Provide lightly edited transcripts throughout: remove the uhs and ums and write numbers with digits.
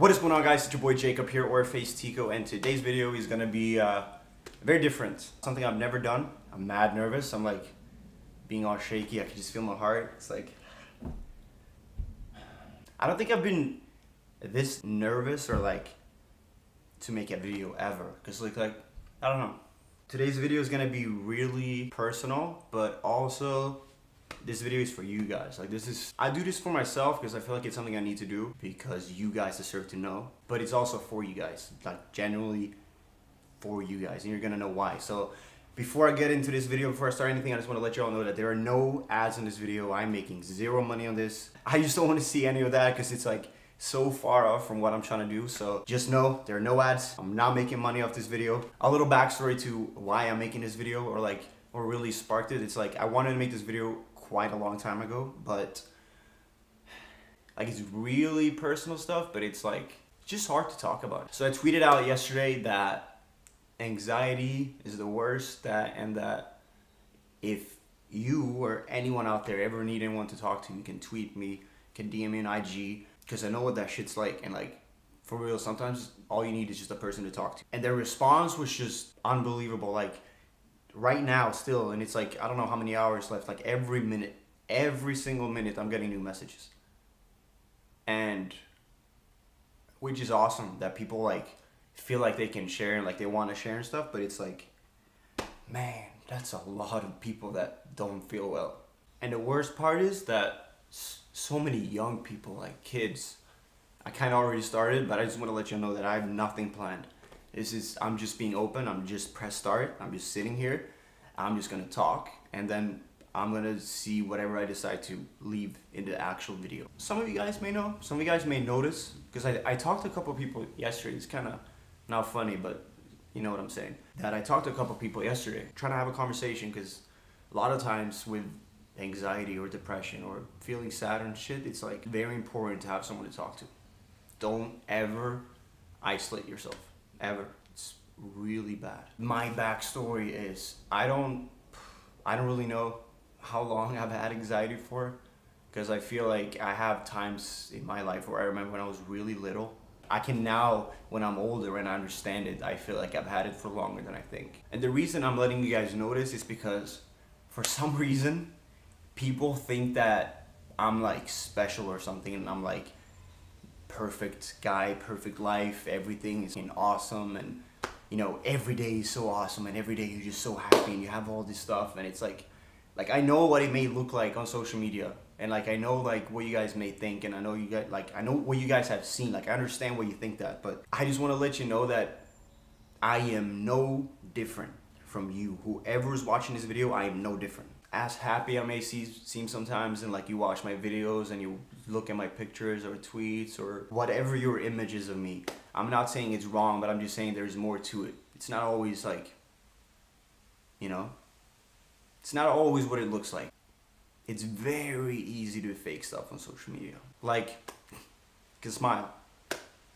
What is going on, guys? It's your boy Jacob here, or FAZE TEEQO, and today's video is gonna be very different. Something I've never done. I'm mad nervous. I'm like being all shaky. I can just feel my heart. It's like I don't think I've been this nervous or like to make a video ever. Cause like I don't know. Today's video is gonna be really personal, but also this video is for you guys. Like I do this for myself because I feel like it's something I need to do because you guys deserve to know. But it's also for you guys, like genuinely for you guys, and you're gonna know why. So before I get into this video, before I start anything, I just want to let you all know that there are no ads in this video. I'm making zero money on this. I just don't want to see any of that because it's like so far off from what I'm trying to do. So just know there are no ads. I'm not making money off this video. A little backstory to why I'm making this video, or really sparked it. It's like I wanted to make this video quite a long time ago, but like it's really personal stuff, but it's like just hard to talk about. So I tweeted out yesterday that anxiety is the worst, and that if you or anyone out there ever need anyone to talk to, you can tweet me, can DM me on IG, because I know what that shit's like. And like for real, sometimes all you need is just a person to talk to. And their response was just unbelievable. Like right now still, and it's like I don't know how many hours left, like every single minute I'm getting new messages, and which is awesome that people like feel like they can share and like they want to share and stuff. But it's like, man, that's a lot of people that don't feel well. And the worst part is that so many young people, like kids, I kind of already started, but I just want to let you know that I have nothing planned. I'm just being open. I'm just press start. I'm just sitting here. I'm just gonna talk, and then I'm gonna see whatever I decide to leave in the actual video. Some of you guys may know, some of you guys may notice, because I talked to a couple of people yesterday. It's kind of not funny, but you know what I'm saying. That I talked to a couple of people yesterday, trying to have a conversation, because a lot of times with anxiety or depression or feeling sad and shit, it's like very important to have someone to talk to. Don't ever isolate yourself. Ever. It's really bad. My backstory is I don't really know how long I've had anxiety for, because I feel like I have times in my life where I remember when I was really little. I can now, when I'm older and I understand it, I feel like I've had it for longer than I think. And the reason I'm letting you guys know this is because for some reason people think that I'm like special or something, and I'm like perfect guy, perfect life, everything is awesome, and you know, every day is so awesome, and every day you're just so happy and you have all this stuff. And it's like I know what it may look like on social media, and like I know like what you guys may think, and I know I know what you guys have seen. Like I understand what you think that, but I just want to let you know that I am no different from you. Whoever is watching this video, I am no different. As happy I may seem sometimes, and like you watch my videos and you look at my pictures or tweets or whatever your image is of me, I'm not saying it's wrong, but I'm just saying there's more to it. It's not always like, you know, it's not always what it looks like. It's very easy to fake stuff on social media. Like, I can smile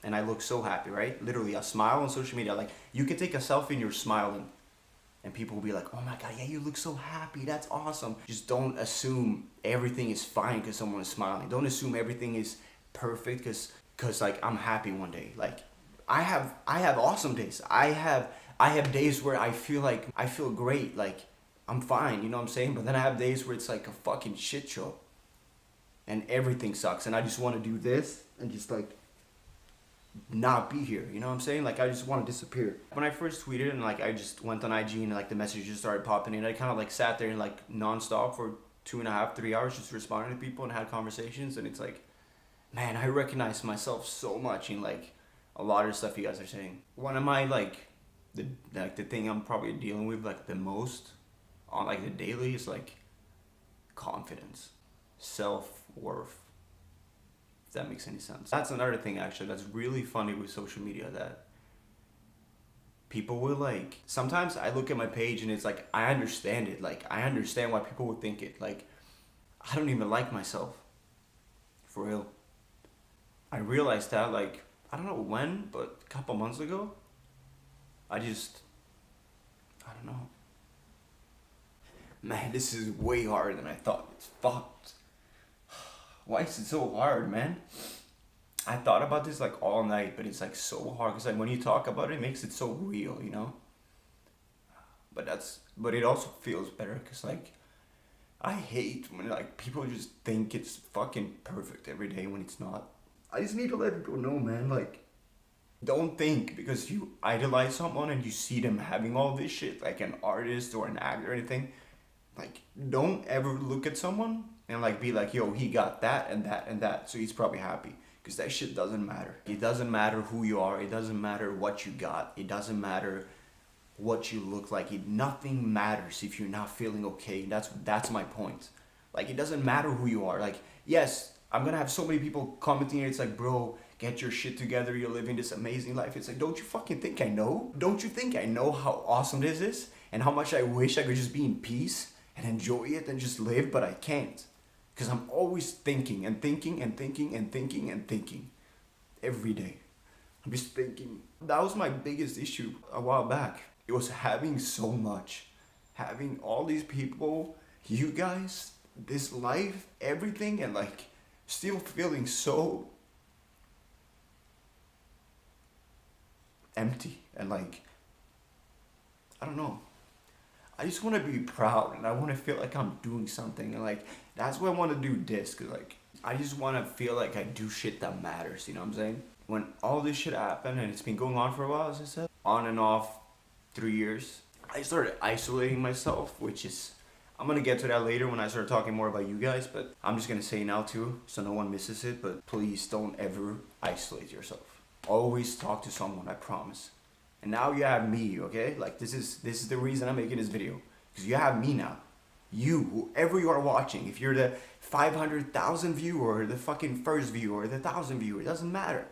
and I look so happy, right? Literally, I smile on social media. Like, you can take a selfie and you're smiling, and people will be like, oh my God, yeah, you look so happy. That's awesome. Just don't assume everything is fine because someone is smiling. Don't assume everything is perfect because like I'm happy one day. Like I have awesome days. I have days where I feel great. Like I'm fine, you know what I'm saying? But then I have days where it's like a fucking shit show and everything sucks, and I just want to do this and just like not be here, you know what I'm saying? Like I just want to disappear. When I first tweeted and like I just went on IG and like the messages just started popping in, I kind of like sat there and like nonstop for 2.5, 3 hours just responding to people and had conversations. And it's like, man, I recognize myself so much in like a lot of stuff you guys are saying. One of my like the thing I'm probably dealing with like the most on like the daily is like confidence, self-worth. That makes any sense. That's another thing actually that's really funny with social media, that people will like, sometimes I look at my page and it's like I understand it. Like I understand why people would think it. Like I don't even like myself, for real. I realized that like I don't know when, but a couple months ago. I don't know. Man, this is way harder than I thought. It's fucked. Why is it so hard, man? I thought about this like all night, but it's like so hard because like when you talk about it, it makes it so real, you know. But it also feels better because like I hate when like people just think it's fucking perfect every day when it's not. I just need to let people know, man. Like, don't think because you idolize someone and you see them having all this shit, like an artist or an actor or anything. Like, don't ever look at someone and like be like, yo, he got that and that and that, so he's probably happy. Because that shit doesn't matter. It doesn't matter who you are. It doesn't matter what you got. It doesn't matter what you look like. Nothing matters if you're not feeling okay. That's my point. Like, it doesn't matter who you are. Like, yes, I'm gonna have so many people commenting here. It's like, bro, get your shit together. You're living this amazing life. It's like, don't you fucking think I know? Don't you think I know how awesome this is and how much I wish I could just be in peace and enjoy it and just live, but I can't. Because I'm always thinking and thinking and thinking and thinking and thinking every day. I'm just thinking. That was my biggest issue a while back. It was having so much. Having all these people, you guys, this life, everything, and like still feeling so empty and like, I don't know. I just want to be proud and I want to feel like I'm doing something, and like that's why I want to do this, because like I just want to feel like I do shit that matters, you know what I'm saying? When all this shit happened and it's been going on for a while, as I said, on and off 3 years, I started isolating myself, which is, I'm gonna get to that later when I start talking more about you guys, but I'm just gonna say now too so no one misses it, but please don't ever isolate yourself. Always talk to someone, I promise. And now you have me, okay? Like this is the reason I'm making this video, because you have me now. You, whoever you are watching, if you're the 500,000 viewer, the fucking first viewer, the 1,000 viewer, it doesn't matter.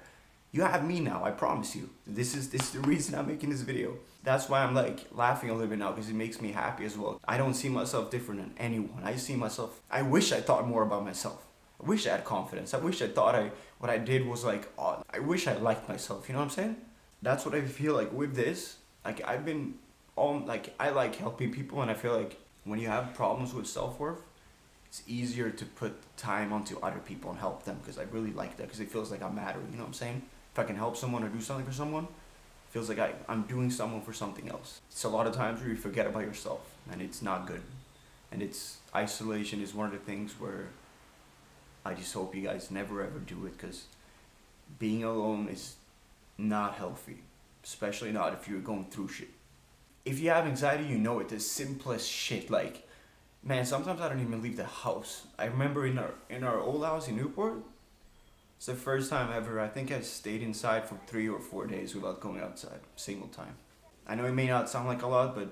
You have me now, I promise you. This is the reason I'm making this video. That's why I'm like laughing a little bit now, because it makes me happy as well. I don't see myself different than anyone. I see myself, I wish I thought more about myself. I wish I had confidence. I wish I thought what I did was like, I wish I liked myself, you know what I'm saying? That's what I feel like with this. Like I've been like, I like helping people, and I feel like when you have problems with self-worth, it's easier to put time onto other people and help them, because I really like that, because it feels like I matter, you know what I'm saying? If I can help someone or do something for someone, it feels like I'm doing someone for something else. It's a lot of times where you forget about yourself, and it's not good. And isolation is one of the things where I just hope you guys never ever do it, because being alone is not healthy, especially not if you're going through shit. If you have anxiety, you know it. The simplest shit, like, man, sometimes I don't even leave the house. I remember in our old house in Newport, it's the first time ever, I think I stayed inside for 3 or 4 days without going outside, single time. I know it may not sound like a lot, but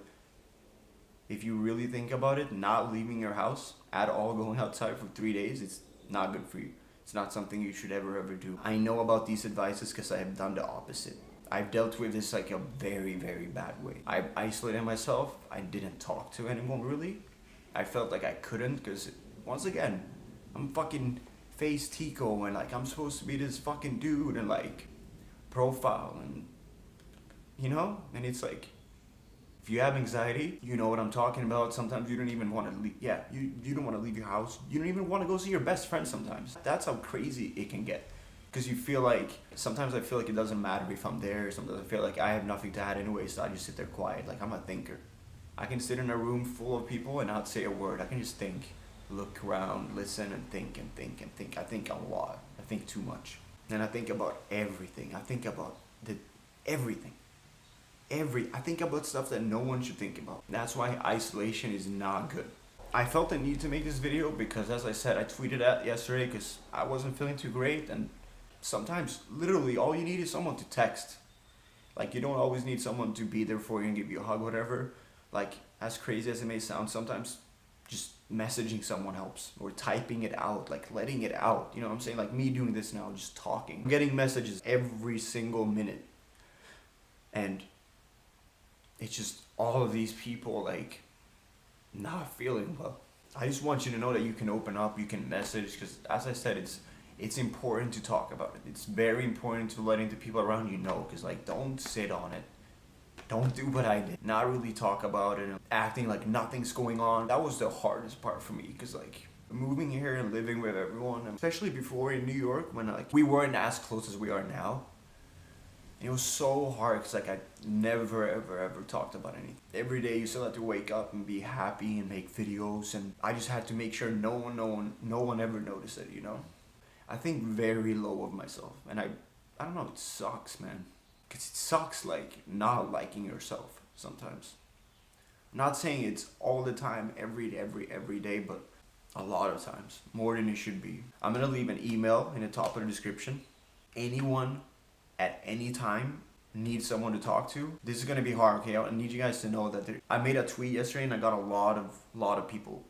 if you really think about it, not leaving your house at all, going outside for 3 days, it's not good for you. It's not something you should ever do. I know about these advices because I have done the opposite. I've dealt with this like a very, very bad way. I isolated myself. I didn't talk to anyone really. I felt like I couldn't, because once again, I'm fucking FAZE TEEQO, and like I'm supposed to be this fucking dude and like profile, and you know, and it's like, if you have anxiety, you know what I'm talking about. Sometimes you don't even want to leave. Yeah, you don't want to leave your house. You don't even want to go see your best friend sometimes. That's how crazy it can get. Because you feel like, sometimes I feel like it doesn't matter if I'm there. Sometimes I feel like I have nothing to add anyway, so I just sit there quiet. Like I'm a thinker. I can sit in a room full of people and not say a word. I can just think, look around, listen, and think and think and think. I think a lot. I think too much. And I think about everything. I think about everything. I think about stuff that no one should think about. That's why isolation is not good. I felt the need to make this video because, as I said, I tweeted at yesterday because I wasn't feeling too great, and sometimes literally all you need is someone to text. Like, you don't always need someone to be there for you and give you a hug, whatever. Like, as crazy as it may sound, sometimes just messaging someone helps, or typing it out, like letting it out. You know what I'm saying? Like me doing this now, just talking. I'm getting messages every single minute. And it's just all of these people like not feeling well. I just want you to know that you can open up, you can message, because as I said, it's important to talk about it. It's very important to letting the people around you know, because like, don't sit on it. Don't do what I did. Not really talk about it, acting like nothing's going on. That was the hardest part for me, because like, moving here and living with everyone, especially before in New York when like we weren't as close as we are now. And it was so hard because like I never ever talked about anything. Every day you still had to wake up and be happy and make videos, and I just had to make sure no one ever noticed it, you know? I think very low of myself, and I don't know, it sucks, man. Because it sucks like not liking yourself sometimes. I'm not saying it's all the time, every day, but a lot of times, more than it should be. I'm gonna leave an email in the top of the description. Anyone at any time needs someone to talk to. This is gonna be hard, okay? I need you guys to know that I made a tweet yesterday and I got a lot of people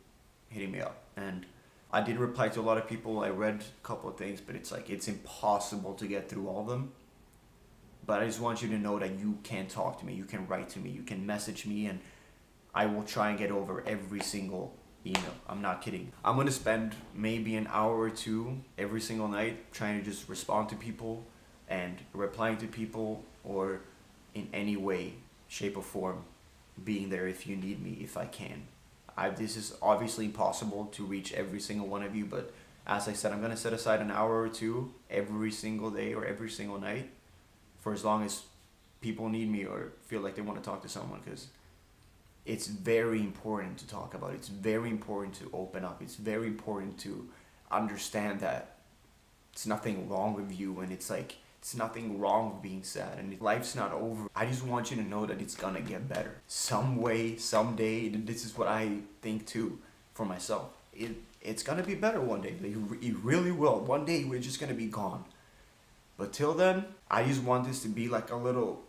hitting me up, and I did reply to a lot of people. I read a couple of things, but it's like it's impossible to get through all of them. But I just want you to know that you can talk to me, you can write to me, you can message me, and I will try and get over every single email. I'm not kidding. I'm gonna spend maybe an hour or two every single night trying to just respond to people and replying to people, or in any way, shape or form, being there if you need me, if I can. This is obviously impossible to reach every single one of you, but as I said, I'm gonna set aside an hour or two every single day or every single night for as long as people need me or feel like they want to talk to someone, because it's very important to talk about. It's very important to open up. It's very important to understand that it's nothing wrong with you, and it's like it's nothing wrong with being sad, and life's not over. I just want you to know that it's gonna get better. Some way, someday, this is what I think too for myself. It's gonna be better one day. It really will. One day we're just gonna be gone. But till then, I just want this to be like a little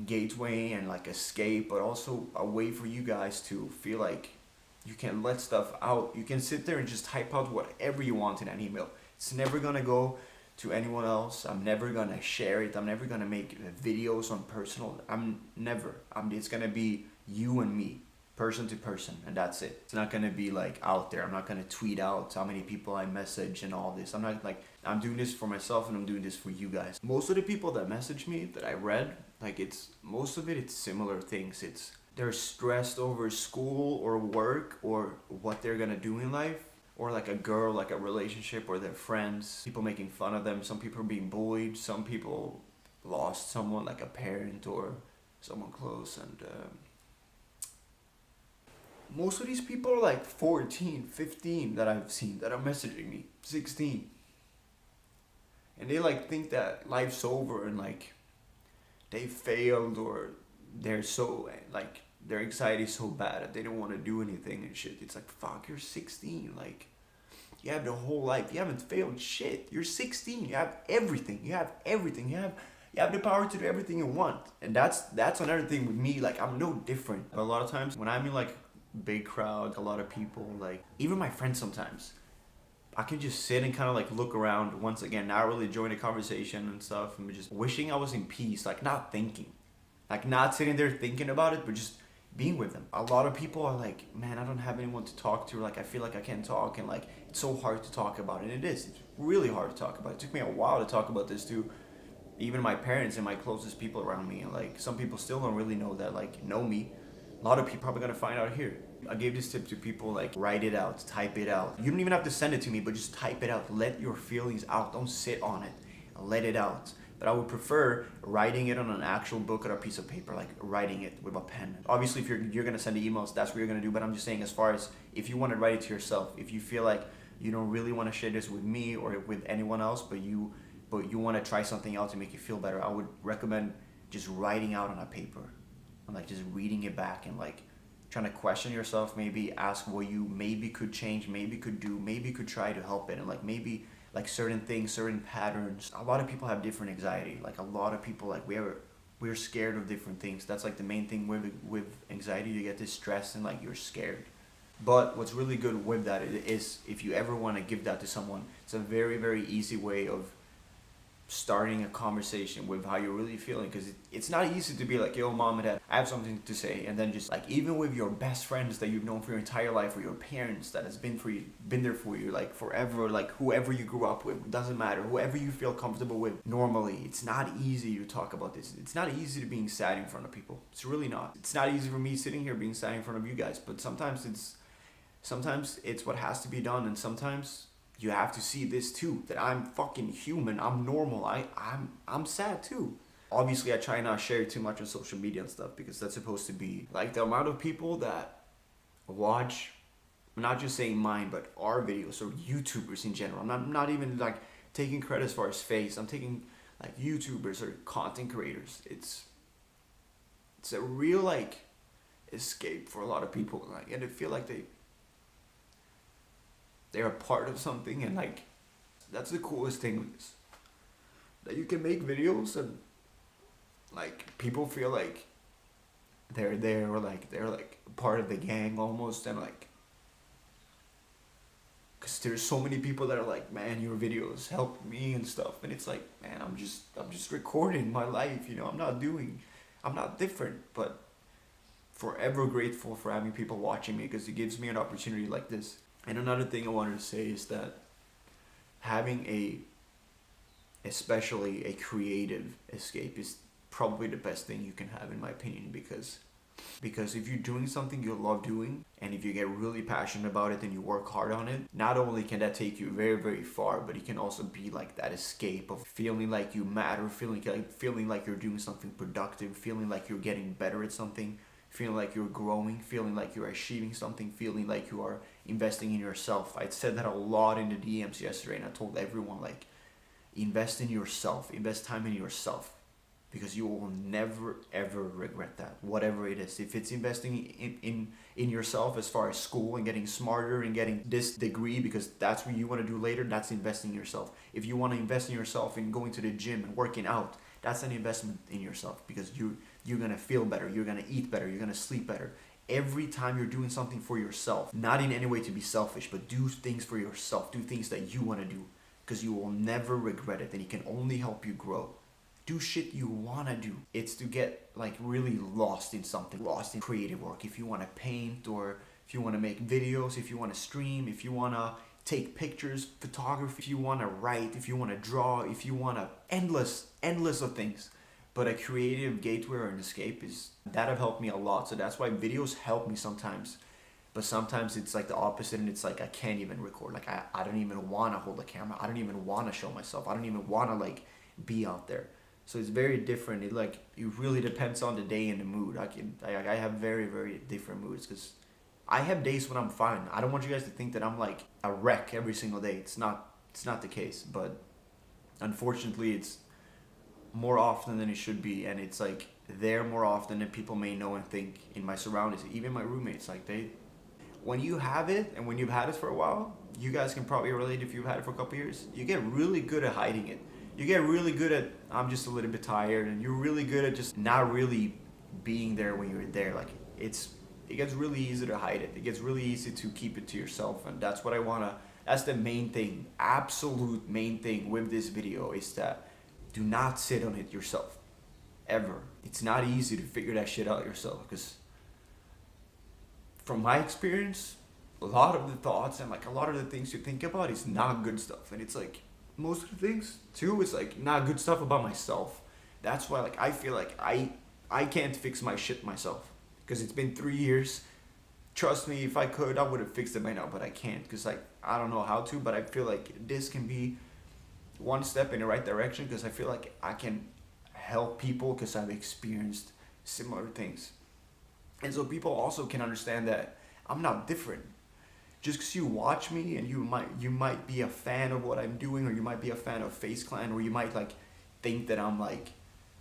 gateway and like escape, but also a way for you guys to feel like you can let stuff out. You can sit there and just type out whatever you want in an email. It's never gonna go to anyone else. I'm never gonna share it. I'm never gonna make videos on personal. It's gonna be you and me, person to person, and that's it. It's not gonna be like out there. I'm not gonna tweet out how many people I message and all this. I'm doing this for myself, and I'm doing this for you guys. Most of the people that message me that I read, like most of it's similar things. They're stressed over school or work or what they're gonna do in life, or like a girl, like a relationship, or their friends, people making fun of them. Some people are being bullied. Some people lost someone, like a parent or someone close, and most of these people are like 14, 15 that I've seen that are messaging me, 16. And they like think that life's over and like they failed, or they're so like their anxiety is so bad that they don't want to do anything and shit. It's like, fuck, you're 16. Like, you have the whole life. You haven't failed shit. You're 16. You have everything. You have everything. You have the power to do everything you want. And that's another thing with me. Like, I'm no different. But a lot of times when I'm in like big crowd, a lot of people, like even my friends sometimes, I can just sit and kind of like look around once again, not really enjoying the conversation and stuff, and just wishing I was in peace, like not thinking, like not sitting there thinking about it, but just being with them. A lot of people are like, man, I don't have anyone to talk to, like I feel like I can't talk, and like it's so hard to talk about it. And it's really hard to talk about. It took me a while to talk about this too. Even my parents and my closest people around me, and like some people still don't really know that, like know me. A lot of people are probably gonna find out here. I gave this tip to people, like write it out, type it out. You don't even have to send it to me, but just type it out. Let your feelings out. Don't sit on it. Let it out. But I would prefer writing it on an actual book or a piece of paper, like writing it with a pen. Obviously, if you're gonna send the emails, that's what you're gonna do. But I'm just saying, as far as if you want to write it to yourself, if you feel like you don't really want to share this with me or with anyone else, but you want to try something else to make you feel better, I would recommend just writing out on a paper, and like just reading it back, and like trying to question yourself, maybe ask what you maybe could change, maybe could do, maybe could try to help it, and like maybe like certain things, certain patterns. A lot of people have different anxiety. Like a lot of people, like we're scared of different things. That's like the main thing with anxiety. You get this stress and like you're scared. But what's really good with that is if you ever want to give that to someone, it's a very, very easy way of starting a conversation with how you're really feeling, because it's not easy to be like, yo, mom and dad, I have something to say, and then just like even with your best friends that you've known for your entire life, or your parents that has been there for you like forever, like whoever you grew up with, doesn't matter, whoever you feel comfortable with. Normally it's not easy to talk about this. It's not easy to being sad in front of people. It's really not. It's not easy for me sitting here being sad in front of you guys, but sometimes Sometimes it's what has to be done, and sometimes you have to see this too, that I'm fucking human, I'm normal, I'm sad too. Obviously, I try not to share too much on social media and stuff because that's supposed to be like the amount of people that watch, I'm not just saying mine, but our videos or YouTubers in general. I'm not even like taking credit as far as FAZE. I'm taking like YouTubers or content creators. It's a real like escape for a lot of people, like, and I feel like they're a part of something, and like that's the coolest thing with this, that you can make videos and like people feel like they're there, or like they're like part of the gang almost, and like because there's so many people that are like, man, your videos helped me and stuff, and it's like, man, I'm just recording my life, you know, I'm not different, but forever grateful for having people watching me because it gives me an opportunity like this. And another thing I wanted to say is that having especially a creative escape is probably the best thing you can have, in my opinion, because if you're doing something you love doing, and if you get really passionate about it and you work hard on it, not only can that take you very, very far, but it can also be like that escape of feeling like you matter, feeling like you're doing something productive, feeling like you're getting better at something, feeling like you're growing, feeling like you're achieving something, feeling like you are investing in yourself. I said that a lot in the DMs yesterday, and I told everyone, like, invest in yourself, invest time in yourself, because you will never ever regret that, whatever it is. If it's investing in yourself as far as school and getting smarter and getting this degree because that's what you want to do later, that's investing in yourself. If you want to invest in yourself in going to the gym and working out, that's an investment in yourself, because you're gonna feel better, you're gonna eat better, you're gonna sleep better. Every time you're doing something for yourself, not in any way to be selfish, but do things for yourself, do things that you want to do, because you will never regret it, and it can only help you grow. Do shit you want to do. It's to get like really lost in something, lost in creative work. If you want to paint, or if you want to make videos, if you want to stream, if you want to take pictures, photography, if you want to write, if you want to draw, if you want to, endless of things. But a creative gateway or an escape that have helped me a lot. So that's why videos help me sometimes. But sometimes it's like the opposite, and it's like I can't even record. Like I don't even want to hold a camera. I don't even want to show myself. I don't even want to like be out there. So it's very different. It really depends on the day and the mood. I have very, very different moods, because I have days when I'm fine. I don't want you guys to think that I'm like a wreck every single day. It's not the case, but unfortunately it's more often than it should be, and it's like there more often than people may know and think in my surroundings. Even my roommates, like when you have it and when you've had it for a while, you guys can probably relate. If you've had it for a couple years, you get really good at hiding it. You get really good at, I'm just a little bit tired, and you're really good at just not really being there when you're there. Like it gets really easy to hide it. It gets really easy to keep it to yourself, and that's what that's the main thing, absolute main thing with this video, is that do not sit on it yourself, ever. It's not easy to figure that shit out yourself, because from my experience, a lot of the thoughts and like a lot of the things you think about is not good stuff, and it's like, most of the things too is like not good stuff about myself. That's why like I feel like I can't fix my shit myself, because it's been 3 years. Trust me, if I could, I would have fixed it by now, but I can't, because like I don't know how to. But I feel like this can be one step in the right direction, because I feel like I can help people, because I've experienced similar things, and so people also can understand that I'm not different. Just because you watch me and you might be a fan of what I'm doing, or you might be a fan of FaZe Clan, or you might like think that I'm like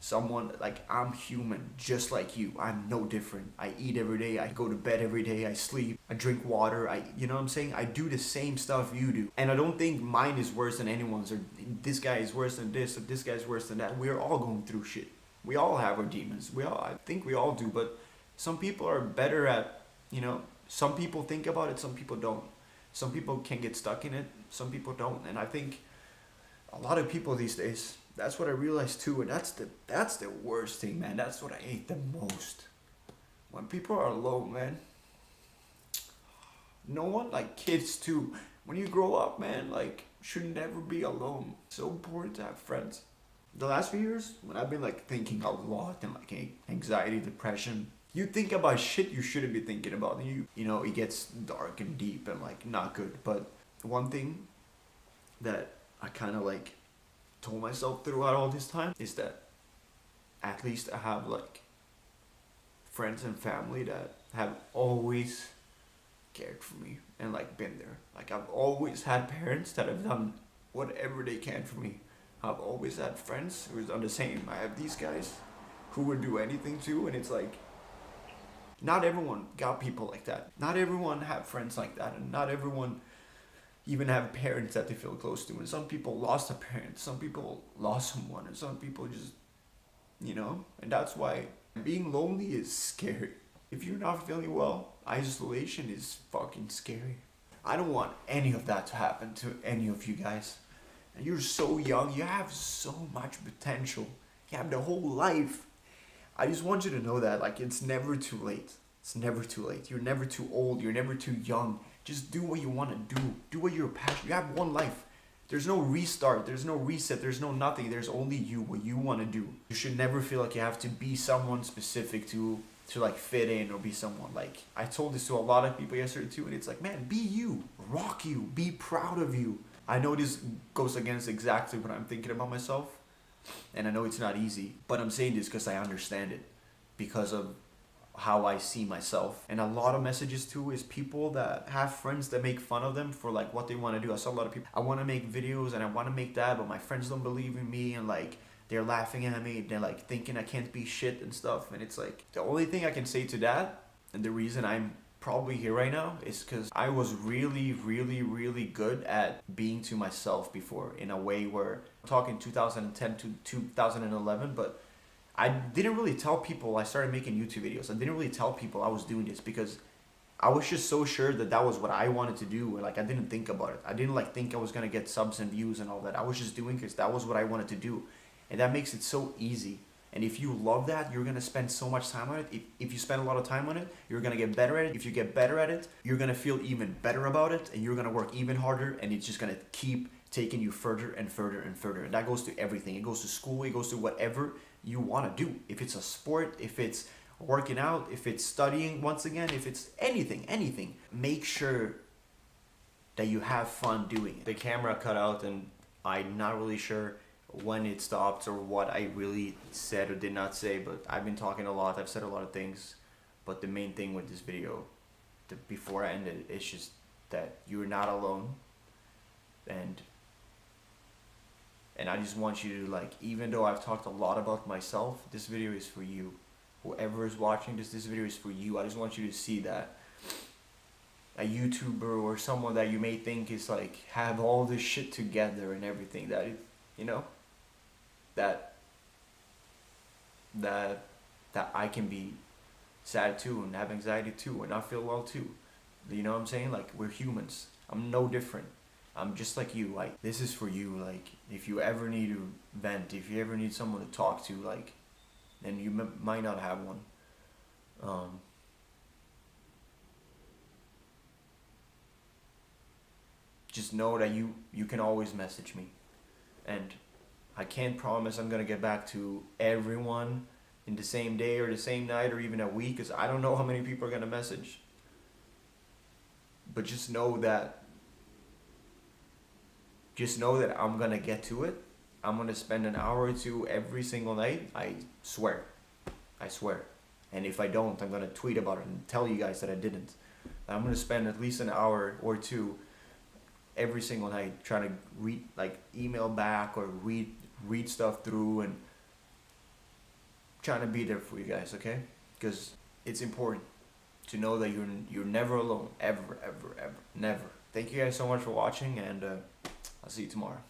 someone, like I'm human just like you. I'm no different. I eat every day, I go to bed every day, I sleep, I drink water, you know what I'm saying? I do the same stuff you do. And I don't think mine is worse than anyone's, or this guy is worse than this, or this guy's worse than that. We're all going through shit. We all have our demons. I think we all do, but some people are better at, some people think about it, some people don't. Some people can get stuck in it, some people don't. And I think a lot of people these days, that's what I realized too, and that's the worst thing, man. That's what I hate the most. When people are alone, man. No one, like kids too. When you grow up, man, like, should never be alone. So important to have friends. The last few years, when I've been like thinking a lot, and like anxiety, depression, You think about shit you shouldn't be thinking about. You know, it gets dark and deep and like not good. But one thing that I kind of like told myself throughout all this time is that at least I have like friends and family that have always cared for me and like been there. Like I've always had parents that have done whatever they can for me. I've always had friends who's done the same. I have these guys who would do anything too, and it's like not everyone got people like that. Not everyone have friends like that, and not everyone even have parents that they feel close to. And some people lost a parent, some people lost someone, and some people just, you know, and that's why being lonely is scary. If you're not feeling well, isolation is fucking scary. I don't want any of that to happen to any of you guys. And you're so young, you have so much potential. You have the whole life. I just want you to know that, like, it's never too late. It's never too late. You're never too old. You're never too young. Just do what you want to do. Do what you're passionate. You have one life. There's no restart. There's no reset. There's no nothing. There's only you, what you want to do. You should never feel like you have to be someone specific to like fit in or be someone. Like, I told this to a lot of people yesterday too, and it's like, man, be you. Rock you. Be proud of you. I know this goes against exactly what I'm thinking about myself, and I know it's not easy, but I'm saying this because I understand it, because of how I see myself. And a lot of messages too is people that have friends that make fun of them for like what they want to do. I saw a lot of people, I want to make videos and I want to make that, but my friends don't believe in me, and like they're laughing at me, they're like thinking I can't be shit and stuff. And it's like, the only thing I can say to that, and the reason I'm probably here right now, is because I was really good at being to myself before, in a way where I'm talking 2010 to 2011, but I didn't really tell people I started making YouTube videos. I didn't really tell people I was doing this because I was just so sure that that was what I wanted to do. Like, I didn't think about it. I didn't like think I was gonna get subs and views and all that. I was just doing because that was what I wanted to do, and that makes it so easy. And if you love that, you're gonna spend so much time on it. If you spend a lot of time on it, you're gonna get better at it. If you get better at it, you're gonna feel even better about it, and you're gonna work even harder, and it's just gonna keep taking you further and further and further. And that goes to everything. It goes to school, it goes to whatever you want to do. If it's a sport, if it's working out, if it's studying, once again, if it's anything, make sure that you have fun doing it. The camera cut out, and I'm not really sure when it stopped or what I really said or did not say, but I've been talking a lot. I've said a lot of things, but the main thing with this video, before I end it, is just that you're not alone. And I just want you to, like, even though I've talked a lot about myself, this video is for you. Whoever is watching this video is for you. I just want you to see that a YouTuber or someone that you may think is like have all this shit together and everything, that it, you know, that I can be sad too and have anxiety too and not feel well too. You know what I'm saying? Like, we're humans. I'm no different. I'm just like you. Like, this is for you. Like, if you ever need to vent, if you ever need someone to talk to, like, and you might not have one, just know that you can always message me. And I can't promise I'm gonna get back to everyone in the same day or the same night or even a week, because I don't know how many people are gonna message. But just know that I'm gonna get to it. I'm gonna spend an hour or two every single night. I swear. And if I don't, I'm gonna tweet about it and tell you guys that I didn't. I'm gonna spend at least an hour or two every single night trying to read, like, email back or read stuff through, and trying to be there for you guys, okay? Because it's important to know that you're never alone, ever, never. Thank you guys so much for watching, and I'll see you tomorrow.